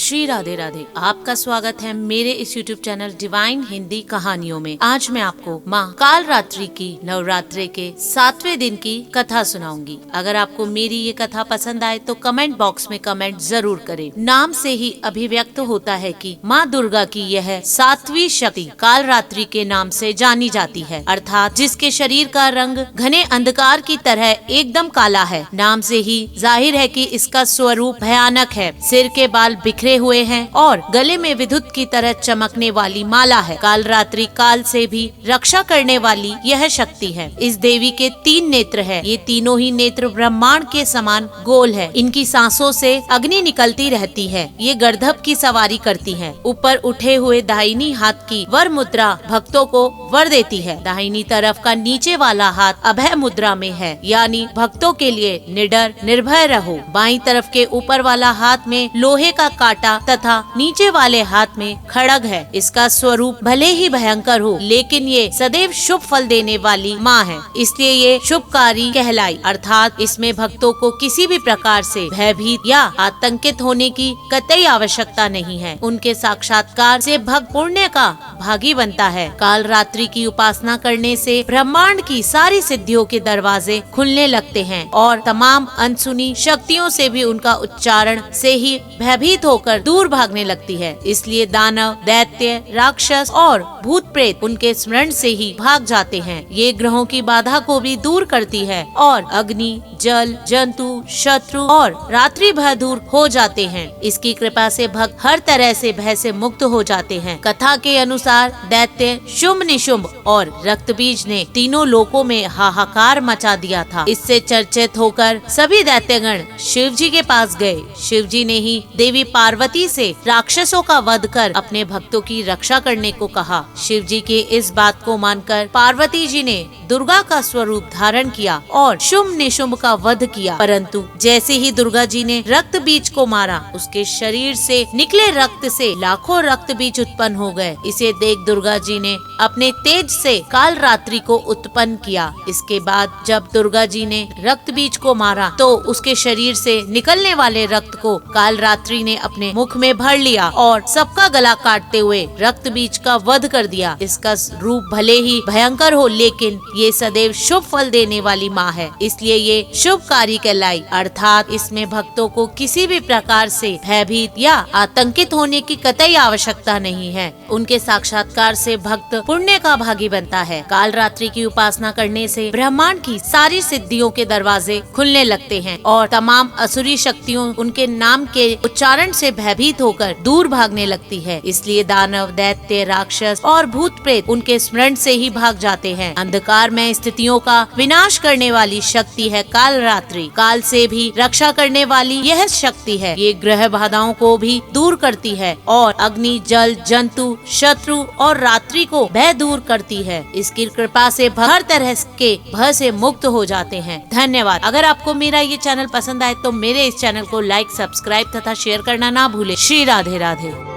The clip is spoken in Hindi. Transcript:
श्री राधे राधे। आपका स्वागत है मेरे इस YouTube चैनल डिवाइन हिंदी कहानियों में। आज मैं आपको माँ काल रात्रि की नवरात्रे के 7वें दिन की कथा सुनाऊंगी। अगर आपको मेरी ये कथा पसंद आए तो कमेंट बॉक्स में कमेंट जरूर करें। नाम से ही अभिव्यक्त होता है कि माँ दुर्गा की यह 7वीं शक्ति काल रात्रि के नाम से जानी जाती है, अर्थात जिसके शरीर का रंग घने अंधकार की तरह एकदम काला है। नाम से ही जाहिर है कि इसका स्वरूप भयानक है। सिर के बाल बिखरे हुए हैं और गले में विद्युत की तरह चमकने वाली माला है। काल रात्रि काल से भी रक्षा करने वाली यह शक्ति है। इस देवी के 3 नेत्र है। ये तीनों ही नेत्र ब्रह्मांड के समान गोल है। इनकी सांसों से अग्नि निकलती रहती है। ये गर्दभ की सवारी करती है। ऊपर उठे हुए दाहिनी हाथ की वर मुद्रा भक्तों को वर देती है। दाहिनी तरफ का नीचे वाला हाथ अभय मुद्रा में है, यानी भक्तों के लिए निडर निर्भय रहो। बाईं तरफ के ऊपर वाला हाथ में लोहे का कांटा तथा नीचे वाले हाथ में खड़ग है। इसका स्वरूप भले ही भयंकर हो, लेकिन ये सदैव शुभ फल देने वाली माँ है, इसलिए ये शुभकारी कहलाई, अर्थात इसमें भक्तों को किसी भी प्रकार से भयभीत या आतंकित होने की कतई आवश्यकता नहीं है। उनके साक्षात्कार से भक्त पुण्य का भागी बनता है। काल रात्रि की उपासना करने से ब्रह्मांड की सारी सिद्धियों के दरवाजे खुलने लगते हैं और तमाम अनसुनी शक्तियों से भी उनका उच्चारण से ही भयभीत होकर दूर भागने लगती है। इसलिए दानव, दैत्य, राक्षस और भूत प्रेत उनके स्मरण से ही भाग जाते हैं। ये ग्रहों की बाधा को भी दूर करती है और अग्नि, जल, जंतु, शत्रु और रात्रि भय दूर हो जाते हैं। इसकी कृपा से भक्त हर तरह से भय से मुक्त हो जाते हैं। कथा के अनुसार दैत्य शुंभ, निशुंभ और रक्तबीज ने तीनों लोकों में हाहाकार मचा दिया था। इससे चर्चित होकर सभी दैत्यगण शिव जी के पास गए। शिव जी ने ही देवी पार्वती से राक्षसों का वध कर अपने भक्तों की रक्षा करने को कहा। शिव जी के इस बात को मानकर पार्वती जी ने दुर्गा का स्वरूप धारण किया और शुंभ निशुंभ का वध किया। परंतु जैसे ही दुर्गा जी ने रक्त बीज को मारा, उसके शरीर से निकले रक्त से लाखों रक्त बीज उत्पन्न हो गए। इसे देख दुर्गा जी ने अपने तेज से काल रात्रि को उत्पन्न किया। इसके बाद जब दुर्गा जी ने रक्त बीज को मारा तो उसके शरीर से निकलने वाले रक्त को काल रात्रि ने अपने मुख में भर लिया और सबका गला काटते हुए रक्त बीज का वध कर दिया। इसका रूप भले ही भयंकर हो, लेकिन ये सदैव शुभ फल देने वाली माँ है, इसलिए ये शुभकारी कहलाई, अर्थात इसमें भक्तों को किसी भी प्रकार से भयभीत या आतंकित होने की कतई आवश्यकता नहीं है। उनके साक्षात्कार से भक्त पुण्य का भागी बनता है। काल रात्रि की उपासना करने से ब्रह्मांड की सारी सिद्धियों के दरवाजे खुलने लगते हैं और तमाम असुरी शक्तियों उनके नाम के उच्चारण से भयभीत होकर दूर भागने लगती है। इसलिए दानव, दैत्य, राक्षस और भूत प्रेत उनके स्मरण से ही भाग जाते हैं। अंधकार में स्थितियों का विनाश करने वाली शक्ति है काल रात्रि। काल से भी रक्षा करने वाली यह शक्ति है। ये ग्रह बाधाओं को भी दूर करती है और अग्नि, जल, जंतु, शत्रु और रात्रि को भय दूर करती है। इसकी कृपा से हर तरह के भय से मुक्त हो जाते हैं। धन्यवाद। अगर आपको मेरा ये चैनल पसंद आए तो मेरे इस चैनल को लाइक, सब्सक्राइब तथा शेयर करना ना भूले। श्री राधे राधे।